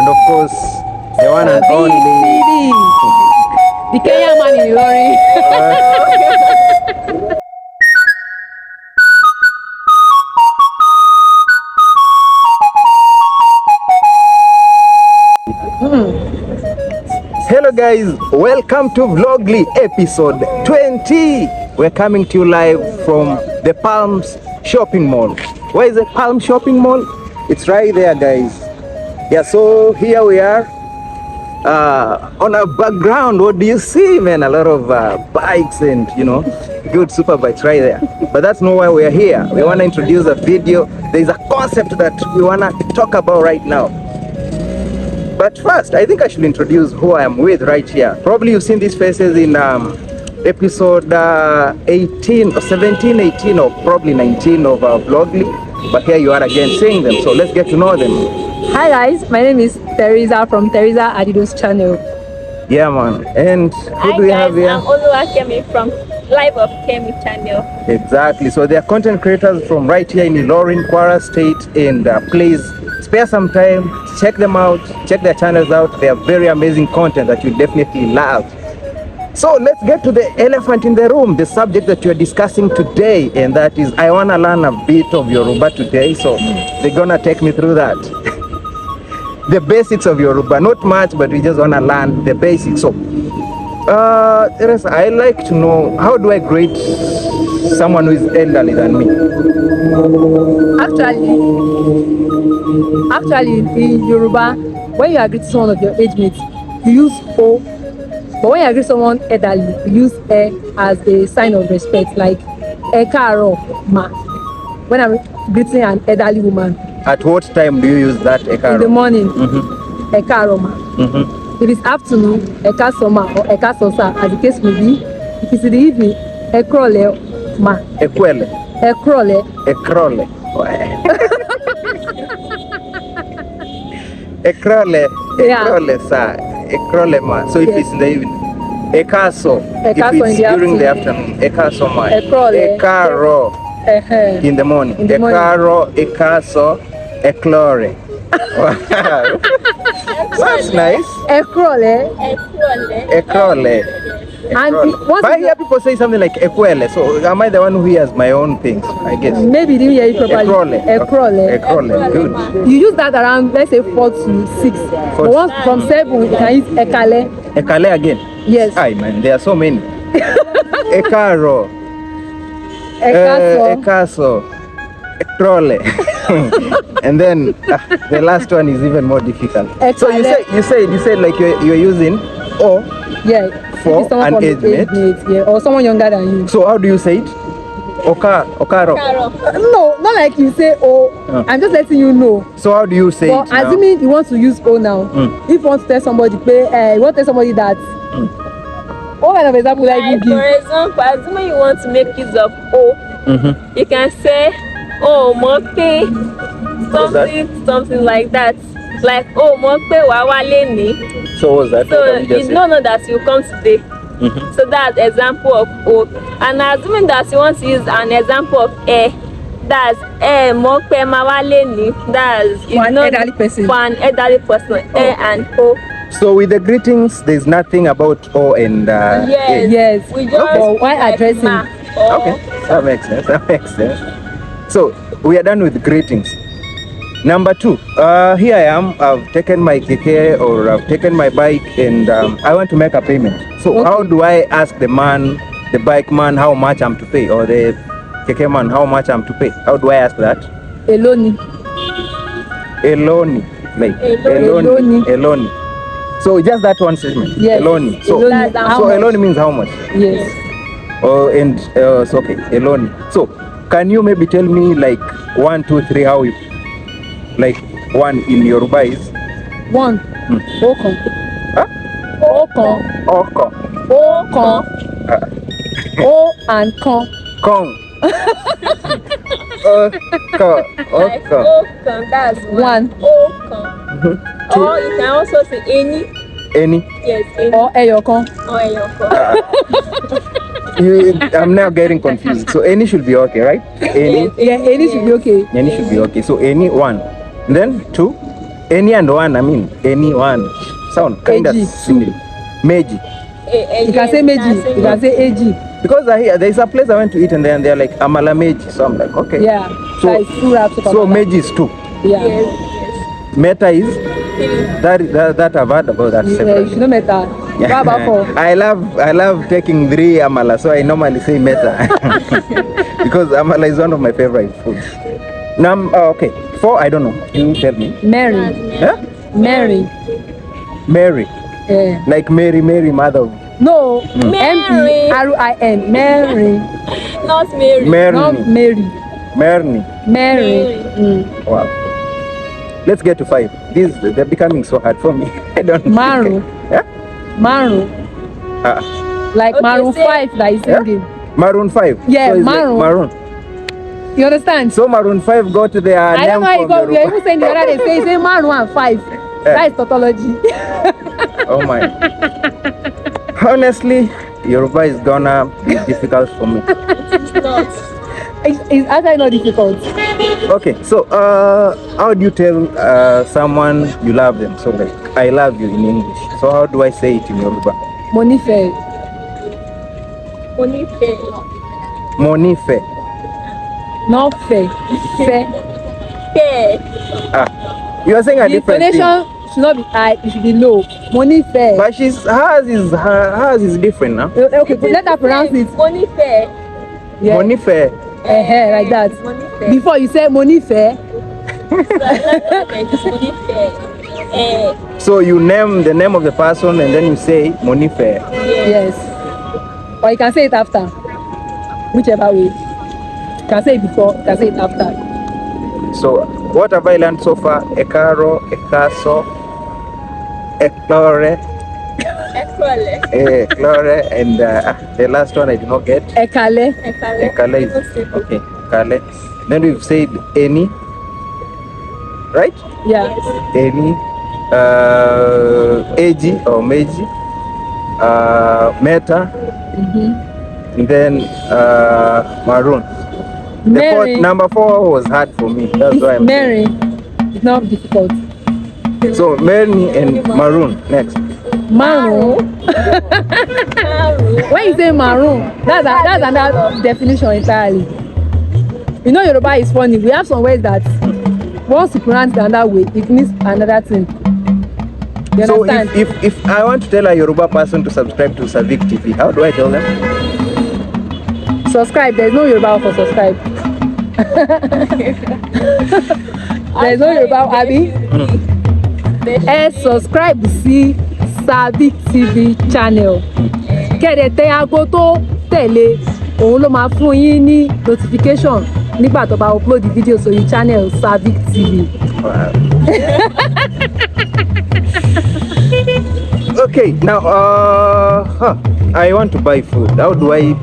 And of course, the one and only the Kenyan man in Ilorin. Hello guys, welcome to Vlogly episode 20. We're coming to you live from the Palms shopping mall. Where is the Palm shopping mall? It's right there, guys. Yeah, so here we are. On our background, what do you see, man? A lot of bikes and, good super bikes right there. But that's not why we're here. We want to introduce a video. There's a concept that we want to talk about right now. But first, I think I should introduce who I am with right here. Probably you've seen these faces in episode 18 or 17, 18 or probably 19 of our Vlogly. But here you are again seeing them, so let's get to know them. Hi guys, my name is Teresa from Teresa Adido's channel. Yeah, man. And who do we have here? I'm Oluwakemi from Live of Kemi channel. Exactly. So they are content creators from right here in Ilorin, Kwara State. And please spare some time, check them out, check their channels out. They are very amazing content that you definitely love. So let's get to the elephant in the room, the subject that we're discussing today, and that is I want to learn a bit of Yoruba today. So they're gonna take me through that. The basics of Yoruba, not much, but we just want to learn the basics. So Teresa, I like to know, how do I greet someone who is elderly than me? Actually in Yoruba, when you agree to someone of your age mates, you use O. But when you agree to someone elderly, you use E as a sign of respect, like E Karo Ma. When I'm greeting an elderly woman. At what time do you use that Ekaro? In the morning, Mm-hmm. E Karo Ma. Mm-hmm. If it's afternoon, E Kaso Ma or E Kaso Sa, as the case may be. If it's in the evening, E Krole Ma. Ekwele. E Krole. Ekrole. Ekrole. Yeah. Ekrole, sir. Ekrole, ma. So if Yes. it's in the evening, Ekaso. If Ekaso it's in the during the afternoon, Ekaso, ma. Ekrole. Ekaro. In the morning. In the morning. Ekaro, Ekaso, Eklore. Wow. That's nice. E Krole. Ekrole. And once But I hear people say something like Ekwele. So am I the one who hears my own things? I guess. maybe you didn't hear it properly. Ekrole. E Krole. Ekrole. Good. You use that around, let's say 4 to 6. But once from 7, you can use Ekale. Ekale again. Yes. Hi man, there are so many. Ekaro. Ekaso. Ekaso. Ekrole. And then the last one is even more difficult. So you said like you're using O Yeah. for If it's someone an from age the mate. yeah, or someone younger than you. So how do you say it? Okaro. No, not like you say oh. I'm just letting you know. So how do you say But it now? assuming you want to use O now, if you want to tell somebody, you want to tell somebody that. What kind of example like you Like, give? for example, assuming you want to make use of O, you can say, oh, Mope, something like that. Like, oh, Mope, Wawale ni. So what's that? So you don't know that you come today. So that's example of O. And assuming that you want to use an example of E, that's Mope Mawale ni. That's For an elderly person. For an elderly person, E and O. So with the greetings, there's nothing about O and Yes. A. Yes. We just But why like addressing? ma or Okay, that makes sense. So we are done with greetings. Number 2, here I am. I've taken my keke or I've taken my bike and I want to make a payment. So Okay. how do I ask the bike man, how much I'm to pay, or the keke man how much I'm to pay? How do I ask that? Eloni. Eloni, like Eloni. So just that one statement. Yes. Eloni. So Eloni. That's How so much? Eloni means how much? Yes. Oh, and so okay, Eloni. So can you maybe tell me like 1, 2, 3 how you like 1 in Yoruba is 1. Okon. Huh? Okon. Oko. Okon. O and con. Kong. Oko. like Oko. Okan, that's 1. Okan. Or you can also say any. Any. Yes, any. Or Eyokon. Or Eyoko. I'm now getting confused. So any should be okay, right? Any. Yeah, any should be okay. Any should be okay. So any 1. Then 2. Any and one, I mean, any one. Sound kind of Eji. similar. Meji. You can say meji. You can say eji. Because I hear there's a place I went to eat and then they're like amala meji. So I'm like, okay. Yeah. So, Like full wraps of so amala. meji is 2. Yeah. Yes. Meta is that I've heard about that Yeah, you separately. should know meta. What about 4? I love taking 3 amala, so I normally say meta because amala is one of my favorite foods. Okay, 4 I don't know. You tell me. Mary. Huh? Mary. Mary, Yeah. like Mary, mother of No. Mary. Merin. Mary. Not Mary. Not Mary. Mary. Mary. Mm. Wow. Let's get to 5. They're becoming so hard for me. I don't. Maru. Yeah. Maru. Like Okay, Maroon say- 5 that is singing. Maroon 5. Yeah, so it's like Maroon. Maroon. You understand? So Maroon 5 got their I don't name know how you from go. We are Yoruba. even saying the other day, say Maroon 1 5. That is tautology. Oh my. Honestly, Yoruba is gonna be difficult for me. It's not. It's actually not difficult. Okay, so how do you tell someone you love them? So like, I love you in English. So how do I say it in Yoruba? Monife. Only fair. Monife. Not fair. Fair. Fair. You are saying a The different thing. intonation should not be high, it should be low. Monife. But hers is different now. Okay, but let her pronounce it. Only fair. Yeah. Monife. Like that. Money fair. Before you say Monife, Only fair. So you name the name of the person and then you say Monife. yes. Or you can say it after. Whichever way. You can say it before, you can say it after. So what have I learned so far? Ekaro, Ekaso, Eklore, Eklore, and the last one I did not get. Ekale. Ekale is okay. Ekale. Then we've said any, right? Yeah. Any, Eji or Meji, Meta, and then Maroon. The Mary. number 4 was hard for me. That's why I'm Mary. It's not difficult. So Mary and Maroon next. Maroon. When you say maroon, that's another definition entirely. You know Yoruba is funny. We have some words that once you pronounce it another way, it means another thing. You So understand? if I want to tell a Yoruba person to subscribe to SirVick TV, how do I tell them? Subscribe. There's no Yoruba for subscribe. There's no Yoruba, Abi. Subscribe sí SirVick TV channel. Kẹ̀dẹ̀ tẹ aago tó tẹ̀lé, òun ló máa fún yín ní notification nígbà tó bá upload the video sórí channel SirVick TV. Okay, now I want to buy food. How do I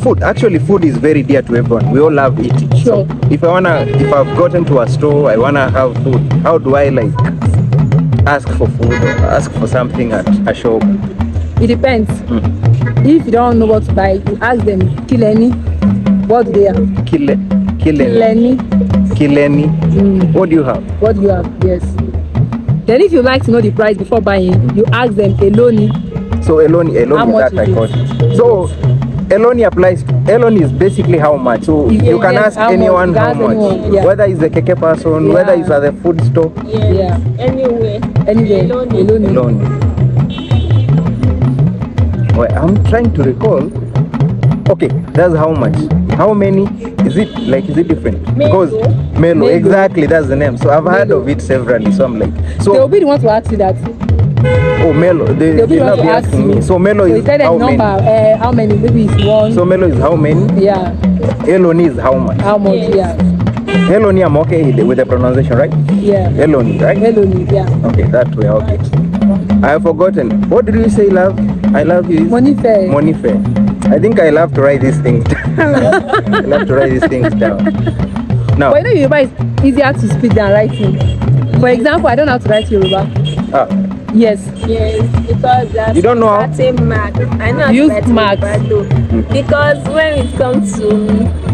food? Actually, food is very dear to everyone. We all love eating. Sure. So if I've gotten to a store, I wanna have food. How do I ask for food or ask for something at a shop? It depends. If you don't know what to buy, you ask them, Kileni, what do they have? Kileni. What do you have? What do you have? Yes. Then if you like to know the price before buying, you ask them, Eloni. So Eloni How much that I is got. it? So Eloni is basically how much. So you can Yes, ask how much. anyone You can how ask much. anyone, yeah. Whether it's a keke person, Yeah. whether it's at the food store. Yeah. Anyway. Anyway, Eloni. Eloni. Eloni. Well, I'm trying to recall. Okay, that's how much. How many? Is it different? Because Melo, Melo. exactly, that's the name. So I've heard Melo. of it severally. So I'm like, They will so be the ones to ask you that. oh Melo, They'll they'll be the not ones be to ask asking you. me. So Melo So you is tell them how the number, many? how many? Maybe it's one. So Melo is how many? Yeah. Eloni is how much? How much? Yes. Yeah. Eloni, I'm okay with the pronunciation, right? Yeah. Eloni, right? Eloni. Yeah. Okay, that way, okay. I have forgotten. What did you say, love? I love you. Monife. Monife. I think I love to write these things down. I love to write these things down. Now, But you know Yoruba is easier to speak than writing. For example, I don't know how to write Yoruba. Yes. Yes, because that's You don't know how? certain mark. I know how to Use write marks. Yoruba though. Because when it comes to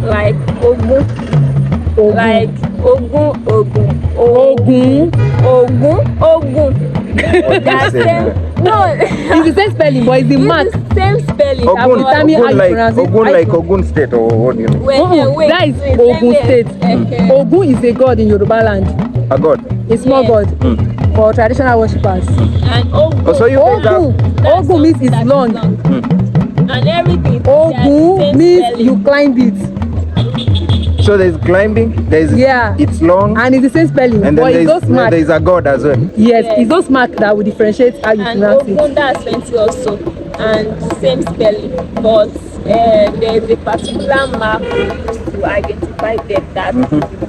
like Ogun, Ogun. Like Ogun. Ogun. They are same. No, It's the same spelling, but it's the mark. it's the same spelling. Ogun, but- Tell me how you like pronounce it. Ogun, like Ogun State, or what do you mean? Wait, That is wait, Ogun wait. State. Okay. Ogun is a god in Yoruba land. A god. A small Yes. god for traditional worshippers. And Ogun. Oh, so you guys have. Ogun. That's Ogun means something it's that is long. And everything. they are the Ogun same means spelling. you climb it. So there's climbing, there's Yeah. it's long, And it's the same spelling. and But then it's those marks. there's a god as well. Yes, Yes. it's those marks that will differentiate how you And pronounce Ogun, it. that's 20 also. And same spelling. But there is a particular mark we use to identify them that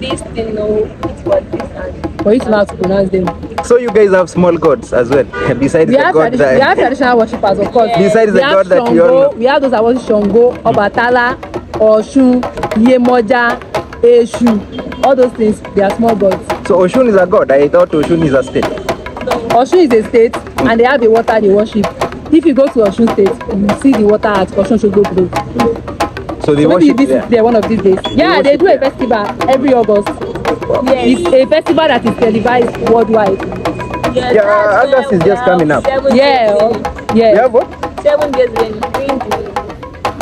this thing know it's for this and For you to know how to pronounce them. So you guys have small gods as well, besides We the have, god we have that. traditional worshippers, of course. Besides the We have god that you all Shango, know. we have those that worship Shango, Obatala, Oshun, Yemoja, Eshu. All those things, they are small gods. So Oshun is a god. I thought Oshun is a state. Oshun is a state, and they have the water they worship. If you go to Oshun State, you see the water at Oshun Shogbo Grove. So they Maybe worship this there. is there one of these days. Yeah, they worship do a there. festival every August. yes. It's a festival that is televised worldwide. Yes, Yeah, that's August where is we just have coming up. 7 Yeah, days in- You yeah, have what? 7 days in during the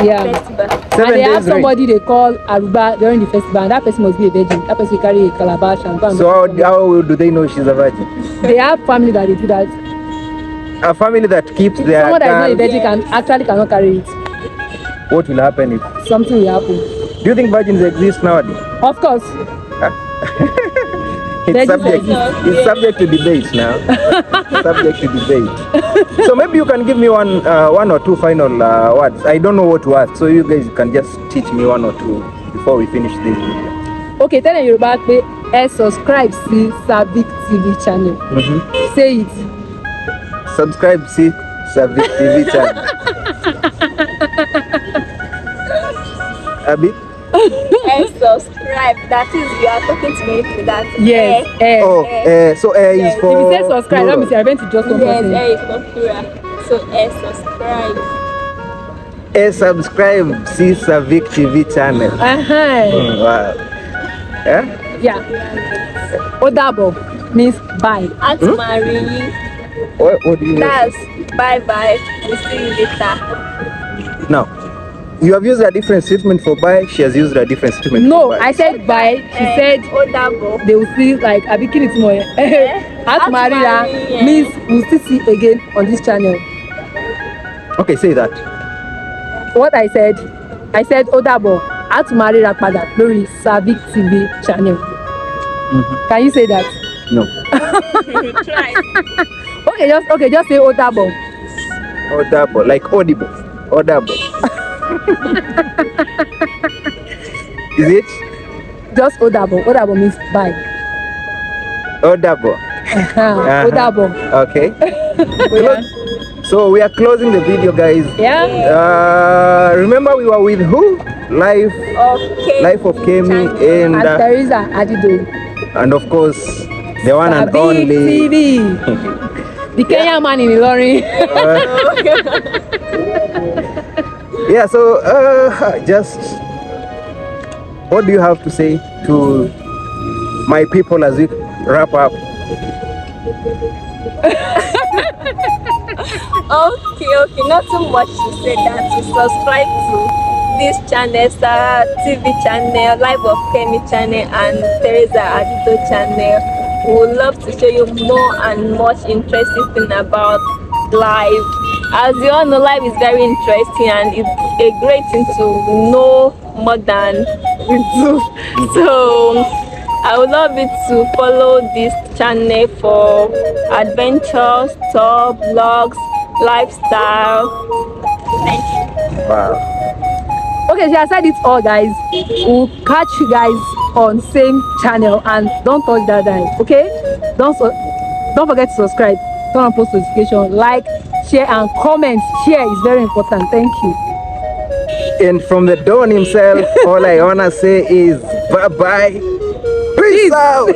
yeah. festival. 7 And they have days rain. somebody they call Aruba during the festival, and that person must be a virgin. That person will carry a calabash and go and So how do they know she's a virgin? they have family that they do that. A family that keeps their Someone that is not a girl, virgin cannot carry it. what will happen if? Something will happen. Do you think virgins exist nowadays? Of course. It's Virgins subject. exist. It's subject to debate now. Subject to debate. So maybe you can give me one or two final words. I don't know what to ask, so you guys can just teach me one or two before we finish this video. Okay, tell them Yoruba pé ẹ subscribe sí SirVick TV channel. Say it. Subscribe, see SirVick TV channel. Abi? And subscribe. That is, you are talking to me with that. Yes. Oh, so is Yes. for. If you say subscribe, that means you're going to just one Yes, person. is for plural. So subscribe. Subscribe, see SirVick TV channel. Wow. Yeah? Yeah. Odabo means bye. At marry. What do you mean? That's bye bye. We'll see you later. Now, you have used a different statement for buy. She has used a different statement No, for buy. I said bye. She said Odabo. they will see like Abikini tomorrow. At Marira yeah. means we'll still see again on this channel. Okay, say that. What I said Odabo at Marira pada lórí SirVick TV channel. Can you say that? No. Try. Okay, just say Odabo. Audible, like audible. Audible. Is it? Just Odabo. Odabo means bye. Audible. Odabo. Okay. Yeah. So we are closing the video, guys. Yeah. Remember we were with who? Life of Kemi And and Teresa Adido. and of course the one and SirVick only. TV. The Kenyan man in Ilorin. Yeah. So just what do you have to say to my people as we wrap up? Okay, not too much to say that to subscribe to this channel, TV channel, Life of Kemi channel, and Teresa Adido channel. We would love to show you more and much interesting thing about life. As you all know, life is very interesting and it's a great thing to know more than we do. So I would love you to follow this channel for adventures, tour, vlogs, lifestyle. Thank you. Wow. Okay, she has said it all, guys. We'll catch you guys on same channel, and don't touch that dial, okay? Don't forget to subscribe, turn on post notification, like, share, and comment. Share is very important. Thank you. And from the Don himself, all I wanna say is bye bye. Peace out.